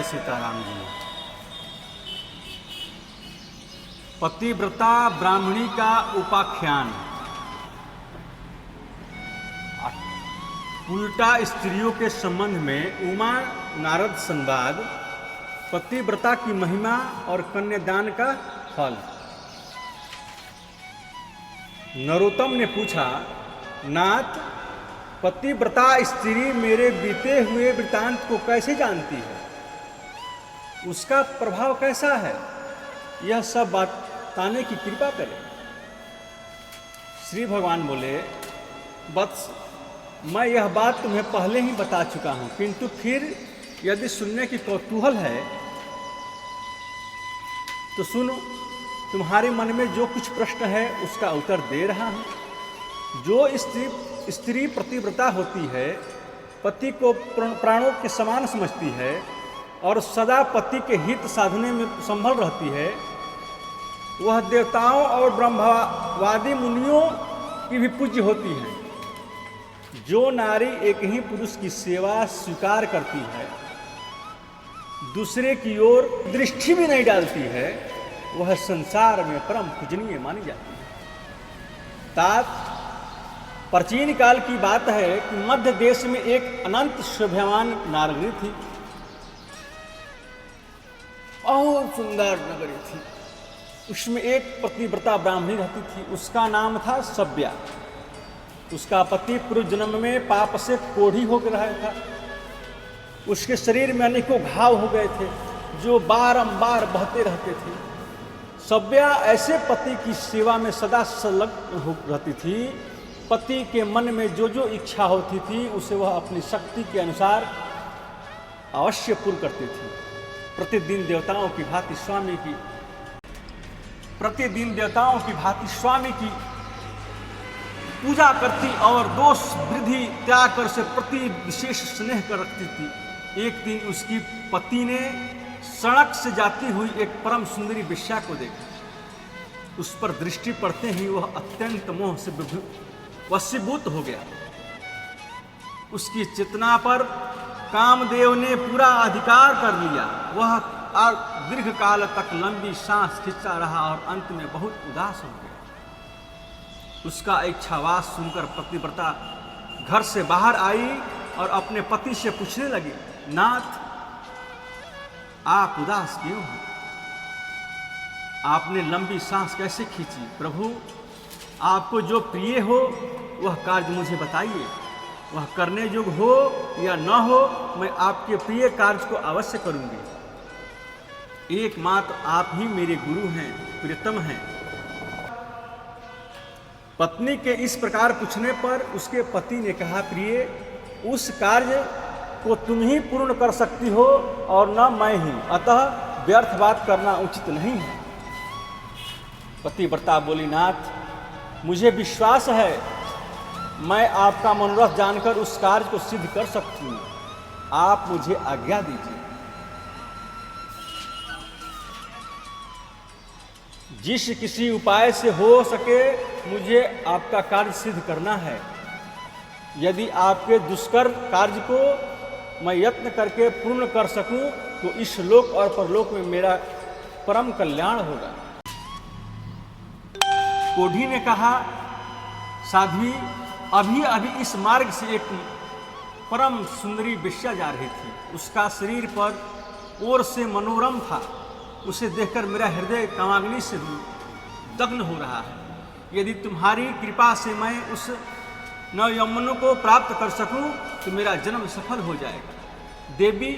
सीताराम जी। पतिव्रता ब्राह्मणी का उपाख्यान। उल्टा स्त्रियों के संबंध में उमा नारद संवाद, पतिव्रता की महिमा और कन्यादान का फल। नरोत्तम ने पूछा, नाथ, पतिव्रता स्त्री मेरे बीते हुए वृतांत को कैसे जानती है? उसका प्रभाव कैसा है? यह सब बताने की कृपा करें। श्री भगवान बोले, वत्स, मैं यह बात तुम्हें पहले ही बता चुका हूं, किंतु फिर यदि सुनने की कौतूहल है तो सुनो। तुम्हारे मन में जो कुछ प्रश्न है उसका उत्तर दे रहा हूं। जो स्त्री पतिव्रता होती है, पति को प्राणों के समान समझती है और सदा पति के हित साधने में संभल रहती है, वह देवताओं और ब्रह्मवादी मुनियों की भी पूज्य होती है। जो नारी एक ही पुरुष की सेवा स्वीकार करती है, दूसरे की ओर दृष्टि भी नहीं डालती है, वह संसार में परम पूजनीय मानी जाती है। तात, प्राचीन काल की बात है कि मध्य देश में एक अनंत शोभायमान नागरी थी। बहुत सुंदर नगरी थी। उसमें एक पतिव्रता ब्राह्मणी रहती थी। उसका नाम था सभ्या। उसका पति पूर्व जन्म में पाप से कोढ़ी होकर रहा था। उसके शरीर में अनेकों घाव हो गए थे जो बारंबार बहते रहते थे। सभ्या ऐसे पति की सेवा में सदा संलग्न रहती थी। पति के मन में जो जो इच्छा होती थी उसे वह अपनी शक्ति के अनुसार अवश्य पूर्ण करती थी। प्रतिदिन देवताओं की भांति स्वामी की पूजा करती और दोष वृद्धि त्याग कर से प्रति विशेष स्नेह कर रखती थी। एक दिन उसकी पति ने सड़क से जाती हुई एक परम सुंदरी वेश्या को देखा। उस पर दृष्टि पड़ते ही वह अत्यंत मोह से वशीभूत हो गया। उसकी चेतना पर कामदेव ने पूरा अधिकार कर लिया। वह दीर्घ काल तक लंबी सांस खींचता रहा और अंत में बहुत उदास हो गया। उसका इच्छावास सुनकर पतिव्रता घर से बाहर आई और अपने पति से पूछने लगी, नाथ, आप उदास क्यों हैं? आपने लंबी सांस कैसे खींची? प्रभु, आपको जो प्रिय हो वह कार्य मुझे बताइए। वह करने योग्य हो या न हो, मैं आपके प्रिय कार्य को अवश्य करूंगी। एकमात्र आप ही मेरे गुरु हैं, प्रियतम हैं। पत्नी के इस प्रकार पूछने पर उसके पति ने कहा, प्रिय, उस कार्य को तुम ही पूर्ण कर सकती हो और न मैं ही, अतः व्यर्थ बात करना उचित नहीं है। पतिव्रता बोली, नाथ, मुझे विश्वास है मैं आपका मनोरथ जानकर उस कार्य को सिद्ध कर सकती हूँ। आप मुझे आज्ञा दीजिए। जिस किसी उपाय से हो सके मुझे आपका कार्य सिद्ध करना है। यदि आपके दुष्कर कार्य को मैं यत्न करके पूर्ण कर सकूं तो इस लोक और परलोक में मेरा परम कल्याण होगा। कोढ़ी ने कहा, साध्वी, अभी अभी इस मार्ग से एक परम सुंदरी वेश्या जा रही थी। उसका शरीर पर ओर से मनोरम था। उसे देखकर मेरा हृदय कामाग्नि से दग्न हो रहा है। यदि तुम्हारी कृपा से मैं उस नवयौवन को प्राप्त कर सकूं तो मेरा जन्म सफल हो जाएगा। देवी,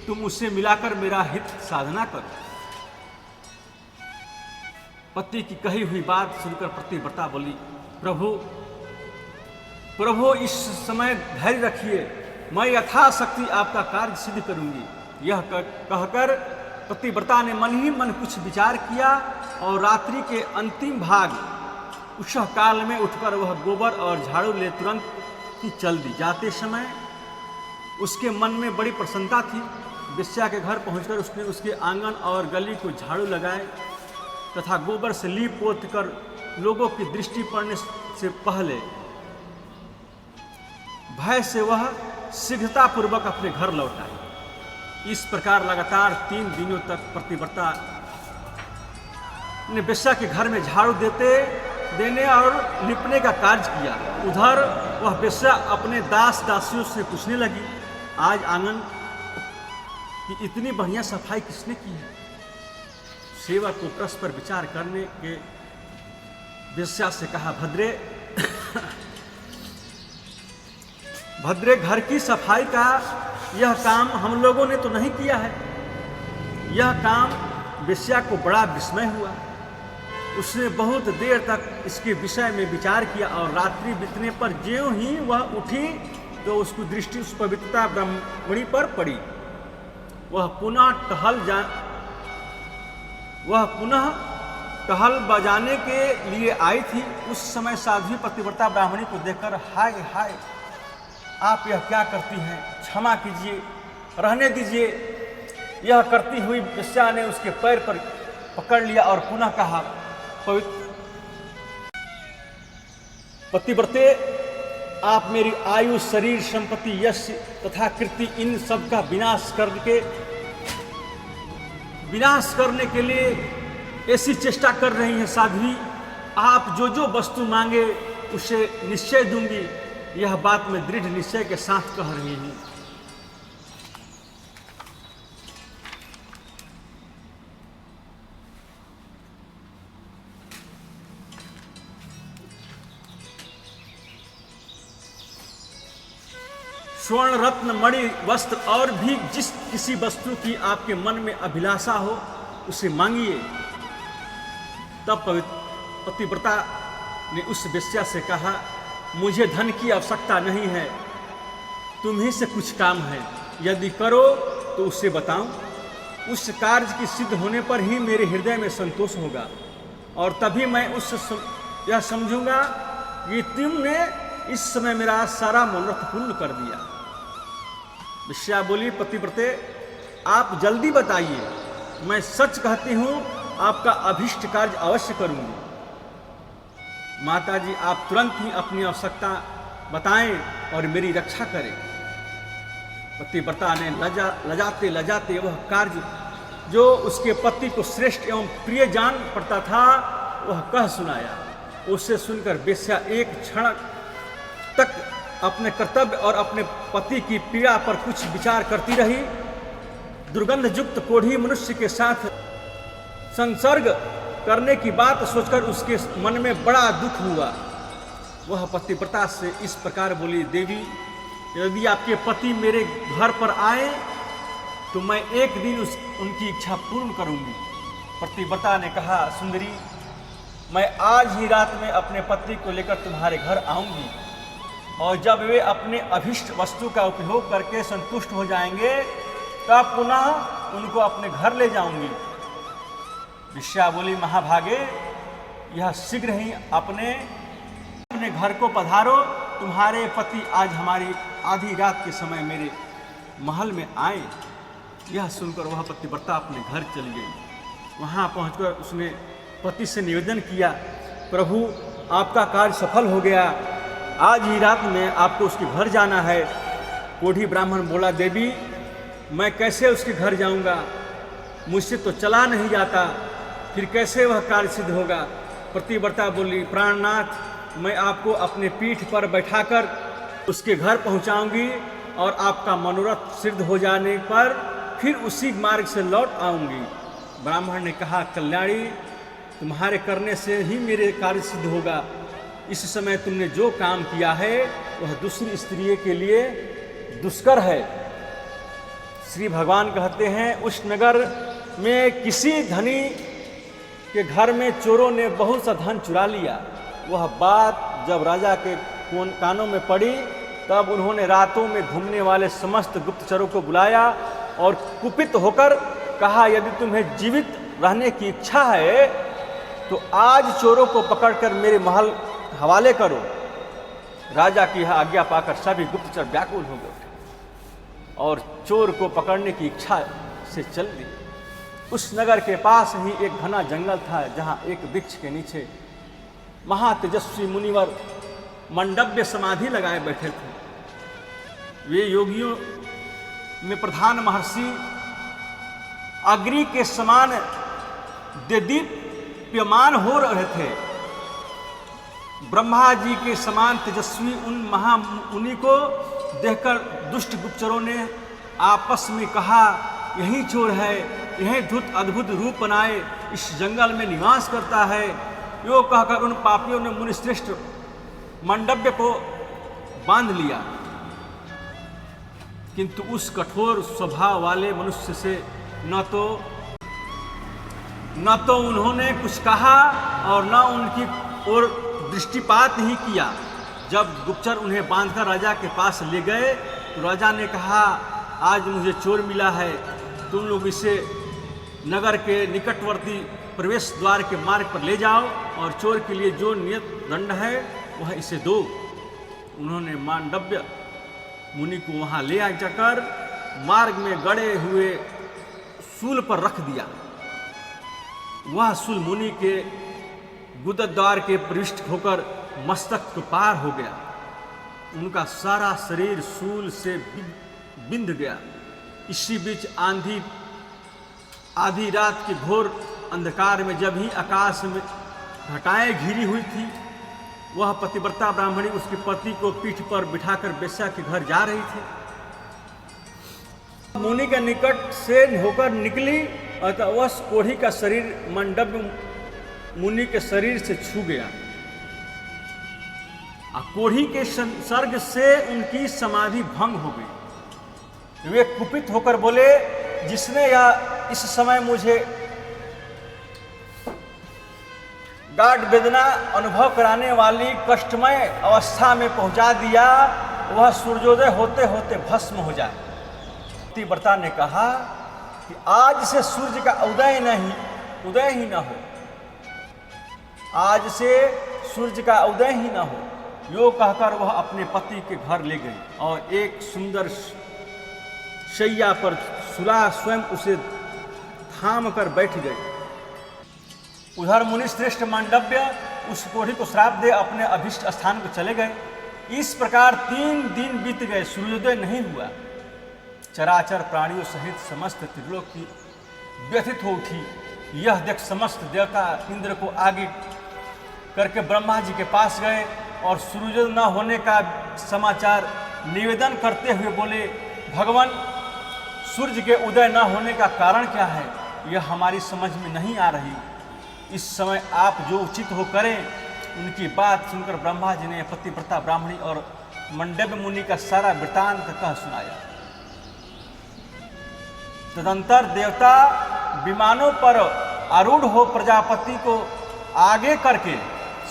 तुम उसे मिलाकर मेरा हित साधना करो। पति की कही हुई बात सुनकर पतिव्रता बोली, प्रभु, इस समय धैर्य रखिए, मैं यथाशक्ति आपका कार्य सिद्ध करूंगी। यह कहकर पतिव्रता ने मन ही मन कुछ विचार किया और रात्रि के अंतिम भाग उषः काल में उठकर वह गोबर और झाड़ू ले तुरंत ही चल दी। जाते समय उसके मन में बड़ी प्रसन्नता थी। वेश्या के घर पहुंचकर उसने उसके आंगन और गली को झाड़ू लगाए तथा गोबर से लीप पोत कर लोगों की दृष्टि पड़ने से पहले भय से वह शीघ्रतापूर्वक अपने घर लौट आई। इस प्रकार लगातार 3 दिनों तक पतिव्रता ने वेश्या के घर में झाड़ू देने और लिपने का कार्य किया। उधर वह वेश्या अपने दास दासियों से पूछने लगी, आज आंगन की इतनी बढ़िया सफाई किसने की है? सेवक को प्रश्न पर विचार करने के वेश्या से कहा, भद्रे घर की सफाई का यह काम हम लोगों ने तो नहीं किया है। यह काम वेश्या को बड़ा विस्मय हुआ। उसने बहुत देर तक इसके विषय में विचार किया और रात्रि बीतने पर ज्यों ही वह उठी तो उसकी दृष्टि उस पवित्रता ब्राह्मणी पर पड़ी। वह पुनः टहल बजाने के लिए आई थी। उस समय साध्वी पतिव्रता ब्राह्मणी को देखकर, हाय हाय, आप यह क्या करती हैं? क्षमा कीजिए, रहने दीजिए। यह करती हुई वेश्या ने उसके पैर पर पकड़ लिया और पुनः कहा, पतिव्रते, आप मेरी आयु, शरीर, संपत्ति, यश तथा कीर्ति इन सब का विनाश करने के लिए ऐसी चेष्टा कर रही हैं साध्वी। आप जो जो वस्तु मांगे उसे निश्चय दूंगी। यह बात मैं दृढ़ निश्चय के साथ कह रही हूं। स्वर्ण रत्न मणि वस्त्र और भी जिस किसी वस्तु की आपके मन में अभिलाषा हो उसे मांगिए। तब पतिव्रता ने उस वेश्या से कहा, मुझे धन की आवश्यकता नहीं है, तुम्ही से कुछ काम है, यदि करो तो उससे बताऊं। उस कार्य की सिद्ध होने पर ही मेरे हृदय में संतोष होगा और तभी मैं यह समझूंगा कि तुमने इस समय मेरा सारा मनोरथ पूर्ण कर दिया। वेश्या बोली, पतिव्रते, आप जल्दी बताइए, मैं सच कहती हूं, आपका अभीष्ट कार्य अवश्य करूंगी। माताजी, आप तुरंत ही अपनी आवश्यकता बताएं और मेरी रक्षा करें। पतिव्रता ने लजाते लजाते वह कार्य जो उसके पति को श्रेष्ठ एवं प्रिय जान पड़ता था वह कह सुनाया। उसे सुनकर वेश्या एक क्षण तक अपने कर्तव्य और अपने पति की पीड़ा पर कुछ विचार करती रही। दुर्गंध युक्त कोढ़ी मनुष्य के साथ संसर्ग करने की बात सोचकर उसके मन में बड़ा दुख हुआ। वह पतिव्रता से इस प्रकार बोली, देवी, यदि आपके पति मेरे घर पर आए तो मैं एक दिन उनकी इच्छा पूर्ण करूंगी। पतिव्रता ने कहा, सुंदरी, मैं आज ही रात में अपने पति को लेकर तुम्हारे घर आऊंगी और जब वे अपने अभीष्ट वस्तु का उपयोग करके संतुष्ट हो जाएंगे तब पुनः उनको अपने घर ले जाऊंगी। वेश्या बोली, महाभागे, यह शीघ्र ही अपने घर को पधारो। तुम्हारे पति आज हमारी आधी रात के समय मेरे महल में आए। यह सुनकर वह पतिव्रता अपने घर चली गई। वहाँ पहुँचकर उसने पति से निवेदन किया, प्रभु, आपका कार्य सफल हो गया, आज ही रात में आपको उसके घर जाना है। कोढ़ी ब्राह्मण बोला, देवी, मैं कैसे उसके घर जाऊंगा? मुझसे तो चला नहीं जाता, फिर कैसे वह कार्य सिद्ध होगा? पतिव्रता बोली, प्राणनाथ, मैं आपको अपने पीठ पर बैठाकर उसके घर पहुंचाऊंगी और आपका मनोरथ सिद्ध हो जाने पर फिर उसी मार्ग से लौट आऊंगी। ब्राह्मण ने कहा, कल्याणी, तुम्हारे करने से ही मेरे कार्य सिद्ध होगा। इस समय तुमने जो काम किया है वह दूसरी स्त्री के लिए दुष्कर है। श्री भगवान कहते हैं, उस नगर में किसी धनी के घर में चोरों ने बहुत सा धन चुरा लिया। वह बात जब राजा के कानों में पड़ी तब उन्होंने रातों में घूमने वाले समस्त गुप्तचरों को बुलाया और कुपित होकर कहा, यदि तुम्हें जीवित रहने की इच्छा है तो आज चोरों को पकड़कर मेरे महल हवाले करो। राजा की यह आज्ञा पाकर सभी गुप्तचर व्याकुल हो गए और चोर को पकड़ने की इच्छा से चल दी। उस नगर के पास ही एक घना जंगल था जहां एक वृक्ष के नीचे महातेजस्वी मुनिवर मंडव्य समाधि लगाए बैठे थे। वे योगियों में प्रधान महर्षि अग्नि के समान दीप्यमान हो रहे थे। ब्रह्मा जी के समान तेजस्वी उन महामुनि को देखकर दुष्ट गुप्तचरों ने आपस में कहा, यही चोर है, यही धुत अद्भुत रूप बनाए इस जंगल में निवास करता है। यो कहकर उन पापियों ने मुनिश्रेष्ठ मंडव्य को बांध लिया, किंतु उस कठोर स्वभाव वाले मनुष्य से न तो उन्होंने कुछ कहा और न उनकी ओर दृष्टिपात ही किया। जब गुप्तचर उन्हें बांधकर राजा के पास ले गए तो राजा ने कहा, आज मुझे चोर मिला है, तुम लोग इसे नगर के निकटवर्ती प्रवेश द्वार के मार्ग पर ले जाओ और चोर के लिए जो नियत दंड है वह इसे दो। उन्होंने मांडव्य मुनि को वहां ले जाकर मार्ग में गड़े हुए सूल पर रख दिया। वह सूल मुनि के गुदद्वार के प्रविष्ट होकर मस्तक को पार हो गया। उनका सारा शरीर सूल से बिंध गया। इसी बीच आधी रात के घोर अंधकार में जब ही आकाश में घटाएं घिरी हुई थी, वह पतिव्रता ब्राह्मणी उसके पति को पीठ पर बिठाकर बेश्या के घर जा रही थी। मुनि के निकट से होकर निकली अतः वह कोढ़ी का शरीर मंडव्य मुनि के शरीर से छू गया। कोढ़ी के संसर्ग से उनकी समाधि भंग हो गई। वे कुपित होकर बोले, जिसने यह इस समय मुझे गाढ़ वेदना अनुभव कराने वाली कष्टमय अवस्था में पहुंचा दिया, वह सूर्योदय होते होते भस्म हो जाए। पतिव्रता ने कहा कि आज से सूर्य का उदय ही न हो, आज से सूर्य का उदय ही न हो। यो कहकर वह अपने पति के घर ले गई और एक सुंदर शैया पर सुला स्वयं उसे थाम कर बैठ गई। उधर मुनिश्रेष्ठ मांडव्य उस कोढ़ी को श्राप दे अपने अभिष्ट स्थान को चले गए। इस प्रकार 3 दिन बीत गए, सूर्योदय नहीं हुआ। चराचर प्राणियों सहित समस्त त्रिलोकी व्यथित हो उठी। यह देख समस्त देवता इंद्र को आगे करके ब्रह्मा जी के पास गए और सूर्योदय न होने का समाचार निवेदन करते हुए बोले, भगवान, सूर्य के उदय न होने का कारण क्या है, यह हमारी समझ में नहीं आ रही। इस समय आप जो उचित हो करें। उनकी बात सुनकर ब्रह्मा जी ने पतिव्रता ब्राह्मणी और मंडव्य मुनि का सारा वृतांत कह सुनाया। तदंतर देवता विमानों पर आरूढ़ हो प्रजापति को आगे करके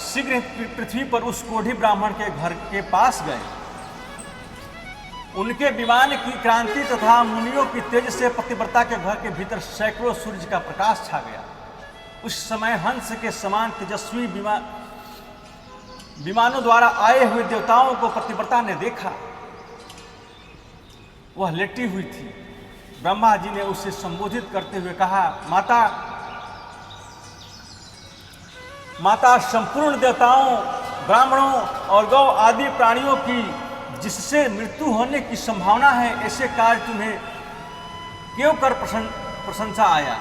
शीघ्र पृथ्वी पर उस कोढ़ी ब्राह्मण के घर के पास गए। उनके विमान की क्रांति तथा मुनियों की तेज से पतिव्रता के घर के भीतर सैकड़ों सूर्य का प्रकाश छा गया। उस समय हंस के समान तेजस्वी विमानों द्वारा आए हुए देवताओं को पतिव्रता ने देखा। वह लेटी हुई थी। ब्रह्मा जी ने उसे संबोधित करते हुए कहा, माता संपूर्ण देवताओं, ब्राह्मणों और गौ आदि प्राणियों की जिससे मृत्यु होने की संभावना है, ऐसे कार्य तुम्हें क्यों कर प्रशंसा आया?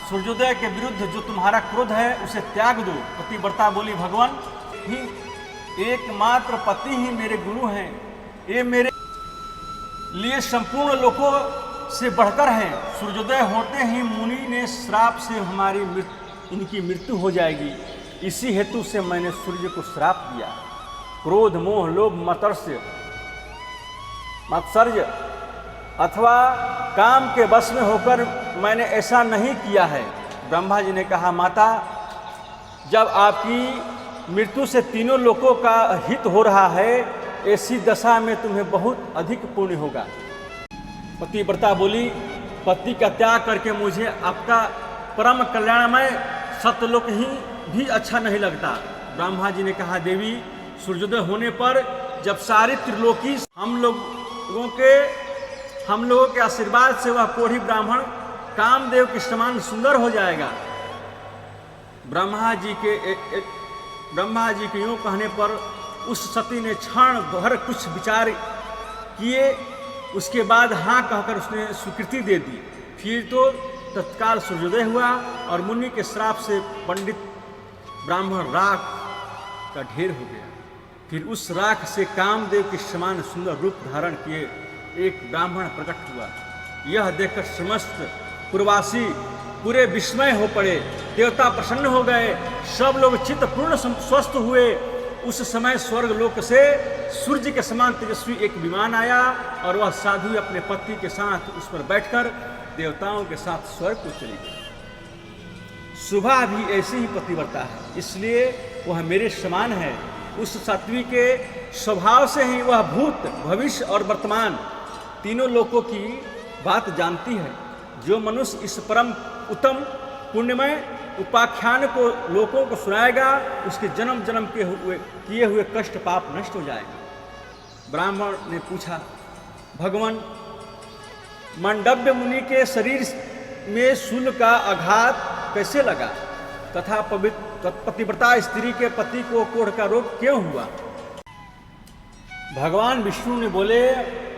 सूर्योदय के विरुद्ध जो तुम्हारा क्रोध है उसे त्याग दो। पतिव्रता बोली, भगवान ही एकमात्र पति ही मेरे गुरु हैं। ये मेरे लिए संपूर्ण लोकों से बढ़कर हैं। सूर्योदय होते ही मुनि ने श्राप से इनकी मृत्यु हो जाएगी। इसी हेतु से मैंने सूर्य को श्राप दिया। क्रोध, मोह, लोभ, मात्सर्य अथवा काम के वश में होकर मैंने ऐसा नहीं किया है। ब्रह्मा जी ने कहा, माता, जब आपकी मृत्यु से तीनों लोकों का हित हो रहा है, ऐसी दशा में तुम्हें बहुत अधिक पुण्य होगा। पतिव्रता बोली, पति का त्याग करके मुझे आपका परम कल्याणमय सत्यलोक ही भी अच्छा नहीं लगता। ब्रह्मा जी ने कहा, देवी, सूर्योदय होने पर जब सारी त्रिलोकी हम लोगों के आशीर्वाद से वह कोढ़ी ब्राह्मण कामदेव के समान सुंदर हो जाएगा। ब्रह्मा जी के यूँ कहने पर उस सती ने क्षण भर कुछ विचार किए उसके बाद हाँ कहकर उसने स्वीकृति दे दी। फिर तो तत्काल सूर्योदय हुआ और मुनि के श्राप से पंडित ब्राह्मण राख का ढेर हो गया। फिर उस राख से कामदेव के समान सुंदर रूप धारण किए एक ब्राह्मण प्रकट हुआ। यह देखकर समस्त पूर्वासी पूरे विस्मय हो पड़े, देवता प्रसन्न हो गए, सब लोग चित्त पूर्ण स्वस्थ हुए। उस समय स्वर्ग लोक से सूर्य के समान तेजस्वी एक विमान आया और वह साधु अपने पति के साथ उस पर बैठकर देवताओं के साथ स्वर्ग को चली गई। सुबह भी ऐसी ही पतिव्रता है, इसलिए वह मेरे समान है। उस सात्वी के स्वभाव से ही वह भूत, भविष्य और वर्तमान तीनों लोकों की बात जानती है। जो मनुष्य इस परम उत्तम पुण्यमय उपाख्यान को लोगों को सुनाएगा, उसके जन्म जन्म के किए हुए कष्ट पाप नष्ट हो जाएगा। ब्राह्मण ने पूछा, भगवान, मांडव्य मुनि के शरीर में शूल का आघात कैसे लगा तथा पतिव्रता स्त्री के पति को कोढ़ का रोग क्यों हुआ? भगवान विष्णु ने बोले,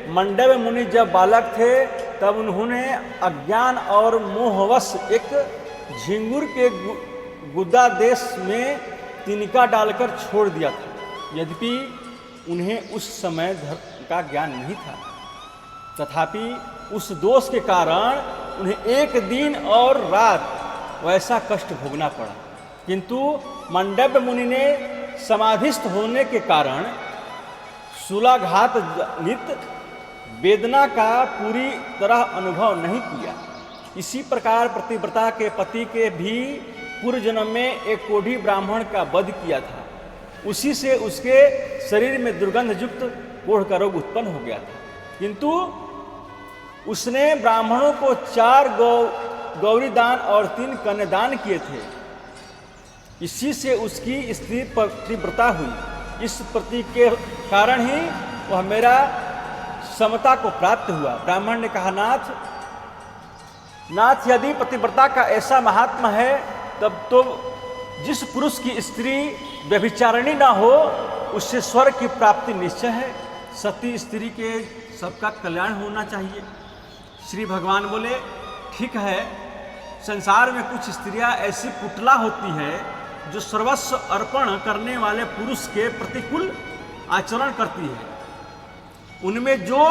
मांडव्य मुनि जब बालक थे तब उन्होंने अज्ञान और मोहवश एक झिंगुर के गुदा देश में तिनका डालकर छोड़ दिया था। यद्यपि उन्हें उस समय धर्म का ज्ञान नहीं था, तथापि उस दोष के कारण उन्हें एक दिन और रात वैसा कष्ट भोगना पड़ा। किंतु मांडव्य मुनि ने समाधिस्थ होने के कारण शूलाघात जनित वेदना का पूरी तरह अनुभव नहीं किया। इसी प्रकार पतिव्रता के पति के भी पूर्व जन्म में एक कोढ़ी ब्राह्मण का वध किया था। उसी से उसके शरीर में दुर्गंध युक्त कोढ़ का रोग उत्पन्न हो गया था। किंतु उसने ब्राह्मणों को 4 गौरी दान और 3 कन्यादान किए थे। इसी से उसकी स्त्री पतिव्रता हुई। इस प्रतीक के कारण ही वह मेरा समता को प्राप्त हुआ। ब्राह्मण ने कहा, नाथ, यदि पतिव्रता का ऐसा महात्मा है तब तो जिस पुरुष की स्त्री व्यभिचारिणी ना हो उससे स्वर्ग की प्राप्ति निश्चय है। सती स्त्री के सबका कल्याण होना चाहिए। श्री भगवान बोले, ठीक है, संसार में कुछ स्त्रियां ऐसी पुतला होती है जो सर्वस्व अर्पण करने वाले पुरुष के प्रतिकूल आचरण करती है। उनमें जो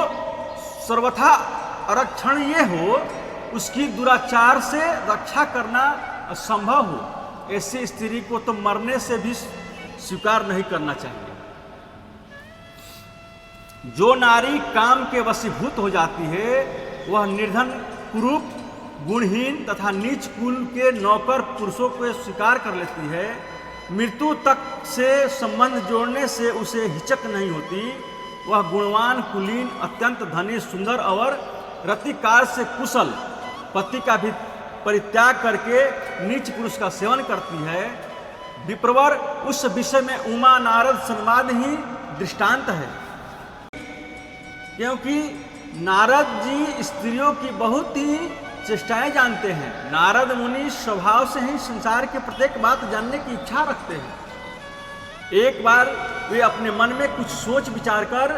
सर्वथा आरक्षण ये हो उसकी दुराचार से रक्षा करना असंभव हो, ऐसी स्त्री को तो मरने से भी स्वीकार नहीं करना चाहिए। जो नारी काम के वशीभूत हो जाती है वह निर्धन, कुरूप, गुणहीन तथा नीच कुल के नौकर पुरुषों को स्वीकार कर लेती है। मृत्यु तक से संबंध जोड़ने से उसे हिचक नहीं होती। वह गुणवान, कुलीन, अत्यंत धनी, सुंदर और रतिकाल से कुशल पति का भी परित्याग करके नीच पुरुष का सेवन करती है। विप्रवर उस विषय में उमा नारद संवाद ही दृष्टांत है, क्योंकि नारद जी स्त्रियों की बहुत ही चेष्टाएं जानते हैं। नारद मुनि स्वभाव से ही संसार के प्रत्येक बात जानने की इच्छा रखते हैं। एक बार वे अपने मन में कुछ सोच विचार कर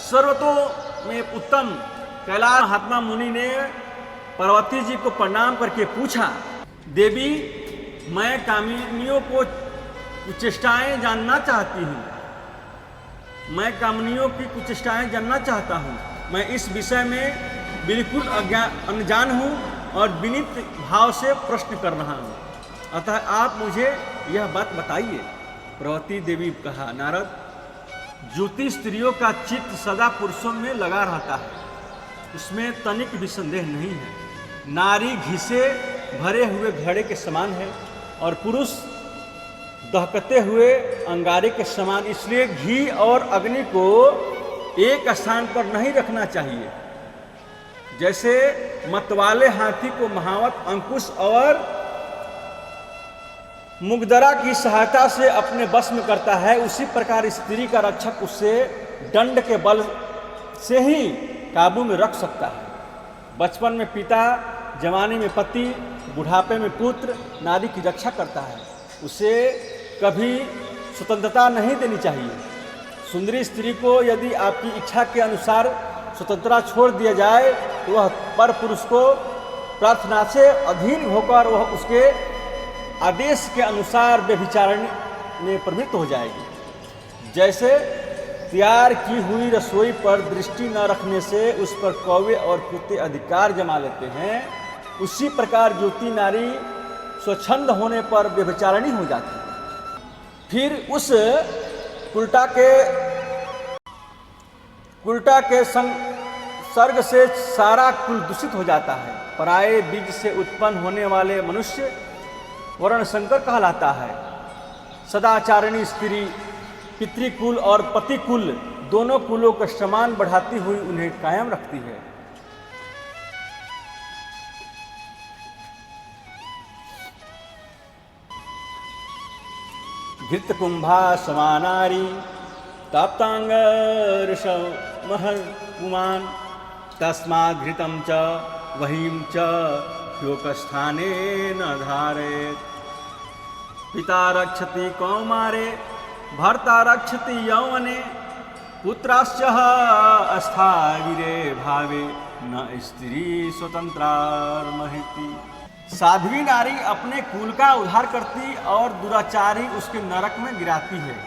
सर्वतों में उत्तम कैलाश महात्मा मुनि ने पार्वती जी को प्रणाम करके पूछा, देवी, मैं कामिनियों को कुचेष्टाएं जानना चाहती हूँ। मैं कामनियों की कुचेष्टाएं जानना चाहता हूँ। मैं इस विषय में बिल्कुल अनजान हूँ और विनीत भाव से प्रश्न कर रहा हूँ, अतः आप मुझे यह बात बताइए। पार्वती देवी कहा, नारद, ज्योति स्त्रियों का चित्त सदा पुरुषों में लगा रहता है, उसमें तनिक भी संदेह नहीं है। नारी घी से भरे हुए घड़े के समान है और पुरुष दहकते हुए अंगारे के समान। इसलिए घी और अग्नि को एक स्थान पर नहीं रखना चाहिए। जैसे मतवाले हाथी को महावत अंकुश और मुगदरा की सहायता से अपने वश में करता है, उसी प्रकार स्त्री का रक्षक उससे दंड के बल से ही काबू में रख सकता है। बचपन में पिता, जवानी में पति, बुढ़ापे में पुत्र नारी की रक्षा करता है। उसे कभी स्वतंत्रता नहीं देनी चाहिए। सुंदरी स्त्री को यदि आपकी इच्छा के अनुसार स्वतंत्रता छोड़ दिया जाए तो वह पर पुरुष को प्रार्थना से अधीन होकर वह उसके आदेश के अनुसार व्यभिचारण में प्रवृत्त हो जाएगी। जैसे तैयार की हुई रसोई पर दृष्टि न रखने से उस पर कौवे और कुत्ते अधिकार जमा लेते हैं, उसी प्रकार युवती नारी स्वच्छंद होने पर व्यभिचारिणी हो जाती है। फिर उस उल्टा के संसर्ग से सारा कुल दूषित हो जाता है। पराये बीज से उत्पन्न होने वाले मनुष्य वर्ण संकर कहलाता है। सदाचारिणी स्त्री पितृकुल और पतिकुल दोनों कुलों का समान बढ़ाती हुई उन्हें कायम रखती है। घृत कुंभा समानारी ताप्तांगर्ष महपुमान तस्माद् घृतं च वहीं च ह्योकस्थाने न धारेत्। पिता रक्षति कौमारे भर्ता रक्षति यौवने पुत्राश्च अस्थागिरे भावे न स्त्री स्वतंत्रार्महिति। साध्वी नारी अपने कुल का उद्धार करती और दुराचारी उसके नरक में गिराती है।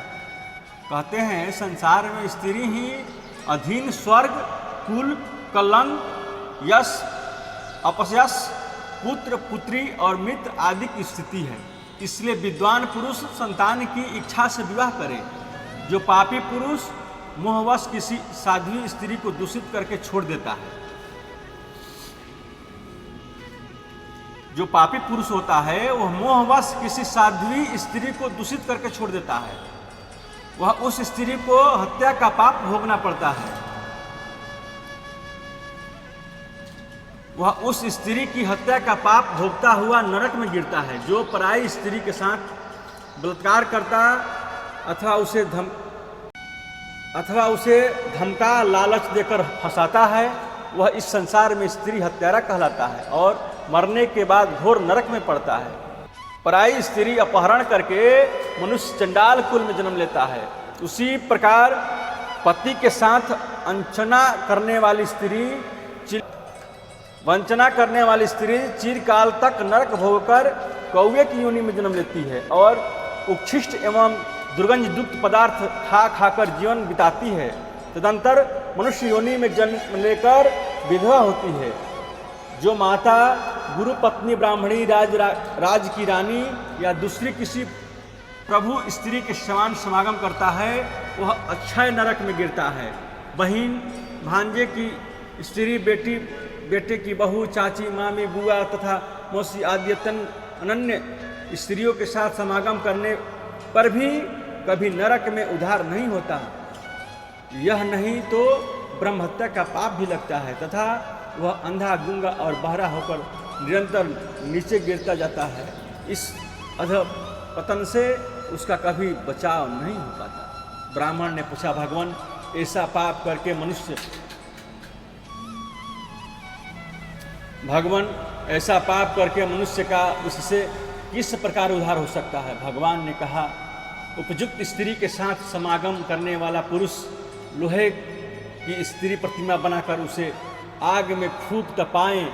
कहते हैं संसार में स्त्री ही अधीन स्वर्ग, कुल, कलंक, यश, अपयश, पुत्र, पुत्री और मित्र आदि की स्थिति है। इसलिए विद्वान पुरुष संतान की इच्छा से विवाह करे। जो पापी पुरुष मोहवश किसी साध्वी स्त्री को दूषित करके छोड़ देता है, जो पापी पुरुष होता है वह मोहवश किसी साध्वी स्त्री को दूषित करके छोड़ देता है, वह उस स्त्री को हत्या का पाप भोगना पड़ता है। वह उस स्त्री की हत्या का पाप भोगता हुआ नरक में गिरता है। जो पराई स्त्री के साथ बलात्कार करता अथवा उसे धमका लालच देकर फंसाता है, वह इस संसार में स्त्री हत्यारा कहलाता है और मरने के बाद घोर नरक में पड़ता है। पराई स्त्री अपहरण करके मनुष्य चंडाल कुल में जन्म लेता है। उसी प्रकार पति के साथ वंचना करने वाली स्त्री चिरकाल तक नरक भोगकर कौवे की योनि में जन्म लेती है और उच्छिष्ट एवं दुर्गंधयुक्त पदार्थ खा खाकर जीवन बिताती है। तदंतर मनुष्य योनि में जन्म लेकर विधवा होती है। जो माता गुरु पत्नी ब्राह्मणी राज की रानी या दूसरी किसी प्रभु स्त्री के समान समागम करता है, वह अक्षय नरक में गिरता है। बहिन, भांजे की स्त्री, बेटे की बहू, चाची, मामी, बुआ तथा मौसी आदि अनन्य स्त्रियों के साथ समागम करने पर भी कभी नरक में उद्धार नहीं होता। यह नहीं तो ब्रह्महत्या का पाप भी लगता है तथा वह अंधा, गूंगा और बहरा होकर निरंतर नीचे गिरता जाता है। इस अधपतन से उसका कभी बचाव नहीं हो पाता। ब्राह्मण ने पूछा, भगवान, ऐसा पाप करके मनुष्य का उससे किस प्रकार उद्धार हो सकता है? भगवान ने कहा, उपयुक्त स्त्री के साथ समागम करने वाला पुरुष लोहे की स्त्री प्रतिमा बनाकर उसे आग में खूब तपाएं,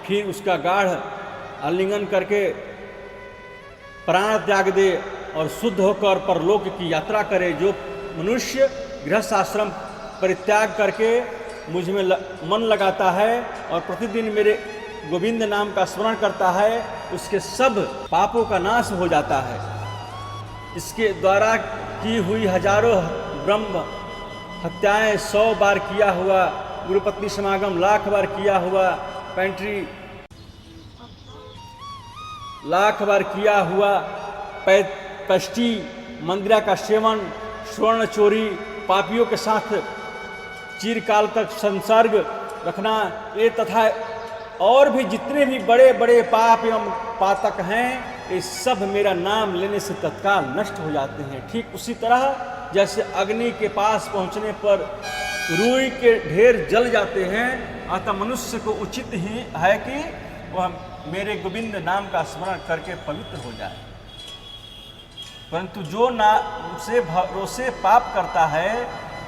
फिर उसका गाढ़ आलिंगन करके प्राण त्याग दे और शुद्ध होकर परलोक की यात्रा करे। जो मनुष्य गृहस्थाश्रम परित्याग करके मुझ में मन लगाता है और प्रतिदिन मेरे गोविंद नाम का स्मरण करता है, उसके सब पापों का नाश हो जाता है। इसके द्वारा की हुई हजारों ब्रह्म हत्याएं, 100 बार किया हुआ गुरुपत्नी समागम, 1,00,000 बार किया हुआ पेंट्री, 1,00,000 बार किया हुआ पैष्टी, मंदिरा का सेवन, स्वर्ण चोरी, पापियों के साथ चिरकाल तक संसर्ग रखना, ये तथा और भी जितने भी बड़े बड़े पाप एवं पातक हैं, ये सब मेरा नाम लेने से तत्काल नष्ट हो जाते हैं। ठीक उसी तरह जैसे अग्नि के पास पहुंचने पर रुई के ढेर जल जाते हैं, अतः मनुष्य को उचित ही है कि वह मेरे गोविंद नाम का स्मरण करके पवित्र हो जाए। परंतु जो नाम से भरोसे पाप करता है,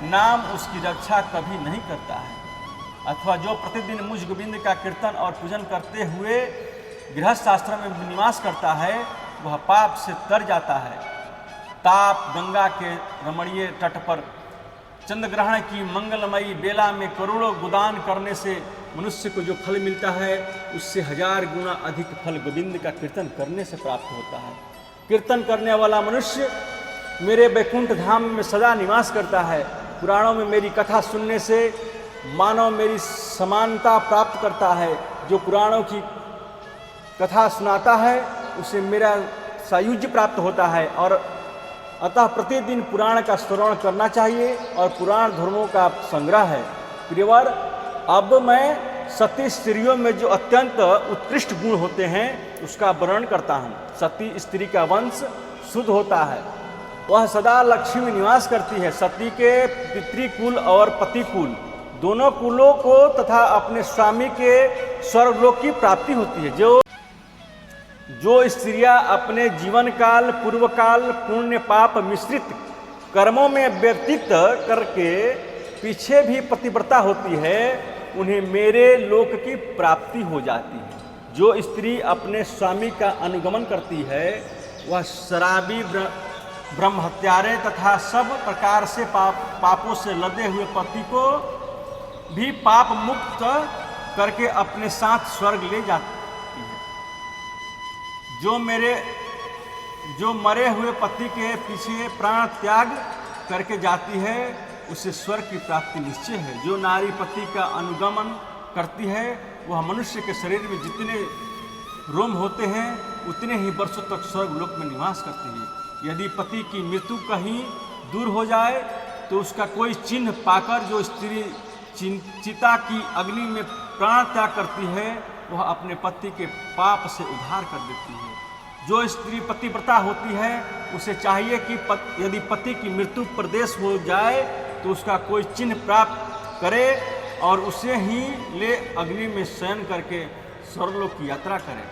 नाम उसकी रक्षा कभी नहीं करता है। अथवा जो प्रतिदिन मुझ गोविंद का कीर्तन और पूजन करते हुए गृहस्थ आश्रम में निवास करता है वह पाप से तर जाता है। ताप गंगा के रमणीय तट पर चंद्रग्रहण की मंगलमयी बेला में करोड़ों गुदान करने से मनुष्य को जो फल मिलता है उससे 1000 गुना अधिक फल गोविंद का कीर्तन करने से प्राप्त होता है। कीर्तन करने वाला मनुष्य मेरे वैकुंठ धाम में सदा निवास करता है। पुराणों में मेरी कथा सुनने से मानव मेरी समानता प्राप्त करता है। जो पुराणों की कथा सुनाता है उसे मेरा सायुज्य प्राप्त होता है और अतः प्रतिदिन पुराण का श्रवण करना चाहिए और पुराण धर्मों का संग्रह है। प्रियवर, अब मैं सती स्त्रियों में जो अत्यंत उत्कृष्ट गुण होते हैं उसका वर्णन करता हूँ। सती स्त्री का वंश शुद्ध होता है, वह सदा लक्ष्मी में निवास करती है। सती के पितृकुल और पतिकुल दोनों कुलों को तथा अपने स्वामी के स्वर्गलोक की प्राप्ति होती है। जो स्त्रियां अपने जीवन काल पूर्व काल पुण्य पाप मिश्रित कर्मों में व्यतीत करके पीछे भी पतिव्रता होती है उन्हें मेरे लोक की प्राप्ति हो जाती है। जो स्त्री अपने स्वामी का अनुगमन करती है वह शराबी ब्रह्म हत्यारे तथा सब प्रकार से पापों से लदे हुए पति को भी पाप मुक्त करके अपने साथ स्वर्ग ले जाती है। जो मरे हुए पति के पीछे प्राण त्याग करके जाती है उसे स्वर्ग की प्राप्ति निश्चय है। जो नारी पति का अनुगमन करती है वह मनुष्य के शरीर में जितने रोम होते हैं उतने ही वर्षों तक स्वर्ग लोक में निवास करती है। यदि पति की मृत्यु कहीं दूर हो जाए तो उसका कोई चिन्ह पाकर जो स्त्री चिता की अग्नि में प्राण त्याग करती है वह अपने पति के पाप से उद्धार कर देती है। जो स्त्री पतिव्रता होती है उसे चाहिए कि यदि पति की मृत्यु प्रदेश हो जाए तो उसका कोई चिन्ह प्राप्त करे और उसे ही ले अग्नि में शयन करके स्वर्गलोक की यात्रा करे।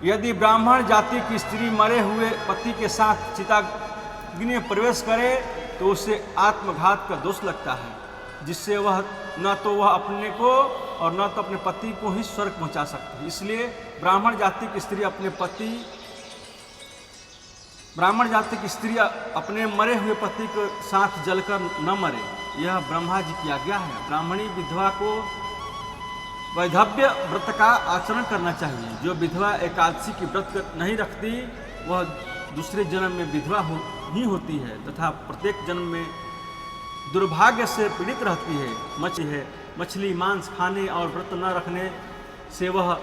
यदि ब्राह्मण जाति की स्त्री मरे हुए पति के साथ चिताग्नि में प्रवेश करे तो उसे आत्मघात का दोष लगता है, जिससे वह न तो वह अपने को और न तो अपने पति को ही स्वर्ग पहुंचा सकती है। इसलिए ब्राह्मण जाति की स्त्री अपने मरे हुए पति के साथ जलकर न मरे, यह ब्रह्मा जी की आज्ञा है। ब्राह्मणी विधवा को वैधव्य व्रत का आचरण करना चाहिए। जो विधवा एकादशी की व्रत नहीं रखती वह दूसरे जन्म में विधवा ही होती है तथा प्रत्येक जन्म में दुर्भाग्य से पीड़ित रहती है। मछली मांस खाने और व्रत न रखने से वह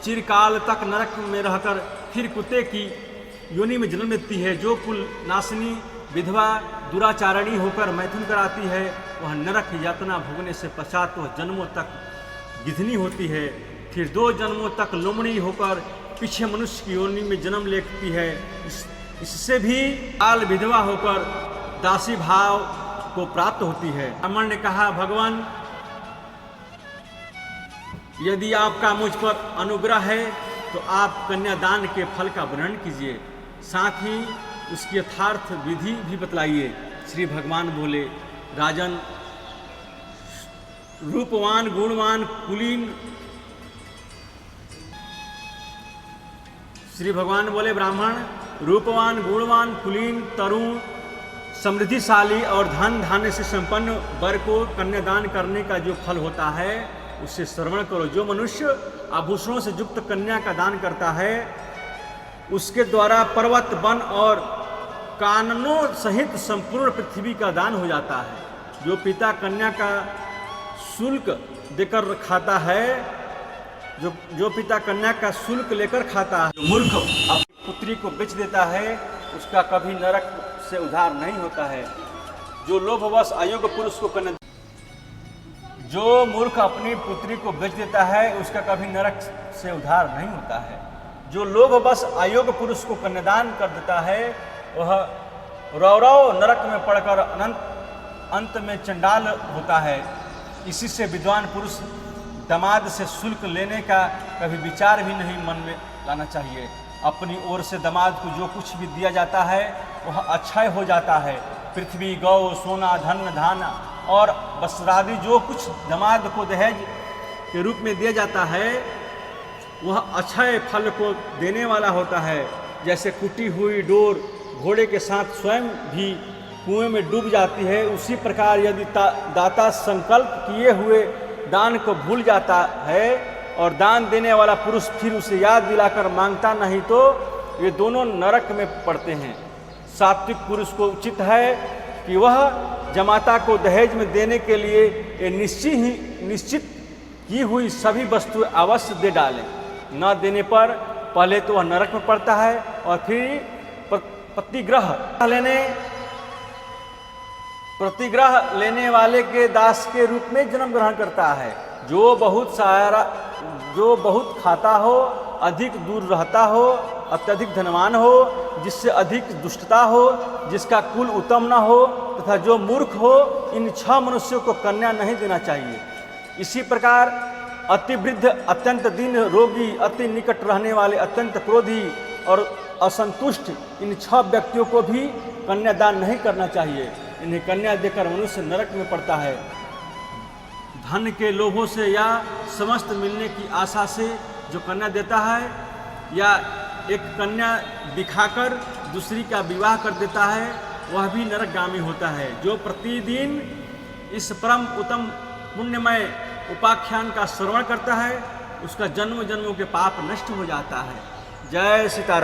चिरकाल तक नरक में रहकर फिर कुत्ते की योनि में जन्म लेती है। जो कुल नाशनी विधवा दुराचारणी होकर मैथुन कराती है वह नरक यातना भोगने से पश्चात वह जन्मों तक गिधनी होती है। फिर 2 जन्मों तक लोमड़ी होकर पीछे मनुष्य की योनि में जन्म लेती है। इससे भी काल विधवा होकर दासी भाव को प्राप्त होती है। ब्राह्मण ने कहा, भगवान यदि आपका मुझ पर अनुग्रह है तो आप कन्यादान के फल का वर्णन कीजिए, साथ ही उसकी यथार्थ विधि भी बतलाइए। श्री भगवान बोले, राजन, रूपवान गुणवान कुलीन श्री भगवान बोले, ब्राह्मण रूपवान गुणवान कुलीन तरुण समृद्धिशाली और धन धान्य से संपन्न वर को कन्यादान करने का जो फल होता है उससे श्रवण करो। जो मनुष्य आभूषणों से युक्त कन्या का दान करता है उसके द्वारा पर्वत वन और काननों सहित संपूर्ण पृथ्वी का दान हो जाता है। जो पिता कन्या का शुल्क देकर खाता है, जो पिता कन्या का शुल्क लेकर खाता है, जो मूर्ख अपनी पुत्री को बेच देता है उसका कभी नरक से उद्धार नहीं होता है। जो लोभवश अयोग्य पुरुष को जो मूर्ख अपनी पुत्री को बेच देता है उसका कभी नरक से उद्धार नहीं होता है। जो लोभवश अयोग्य पुरुष को कन्यादान कर देता है वह रौरव नरक में पड़कर अंत में चंडाल होता है। इसी से विद्वान पुरुष दामाद से शुल्क लेने का कभी विचार भी नहीं मन में लाना चाहिए। अपनी ओर से दामाद को जो कुछ भी दिया जाता है वह अक्षय हो जाता है। पृथ्वी गौ सोना धन धान और वस्त्रादि जो कुछ दामाद को दहेज के रूप में दिया जाता है वह अक्षय फल को देने वाला होता है। जैसे कुटी हुई डोर घोड़े के साथ स्वयं भी कुएं में डूब जाती है, उसी प्रकार यदि दाता संकल्प किए हुए दान को भूल जाता है और दान देने वाला पुरुष फिर उसे याद दिलाकर मांगता नहीं तो ये दोनों नरक में पड़ते हैं। सात्विक पुरुष को उचित है कि वह जमाता को दहेज में देने के लिए ये निश्चित की हुई सभी वस्तुएं अवश्य दे डालें। न देने पर पहले तो वह नरक में पड़ता है और फिर प्रतिग्रह लेने वाले के दास के रूप में जन्म ग्रहण करता है। जो बहुत खाता हो, अधिक दूर रहता हो, अत्यधिक धनवान हो, जिससे अधिक दुष्टता हो, जिसका कुल उत्तम न हो तथा जो मूर्ख हो, इन 6 मनुष्यों को कन्या नहीं देना चाहिए। इसी प्रकार अति वृद्ध, अत्यंत दीन, रोगी, अति निकट रहने वाले, अत्यंत क्रोधी और असंतुष्ट, इन 6 व्यक्तियों को भी कन्यादान नहीं करना चाहिए। इन्हें कन्या देकर मनुष्य नरक में पड़ता है। धन के लोभों से या समस्त मिलने की आशा से जो कन्या देता है या एक कन्या दिखाकर दूसरी का विवाह कर देता है वह भी नरकगामी होता है। जो प्रतिदिन इस परम उत्तम पुण्यमय उपाख्यान का श्रवण करता है उसका जन्म जन्मों के पाप नष्ट हो जाता है। जय सीताराम।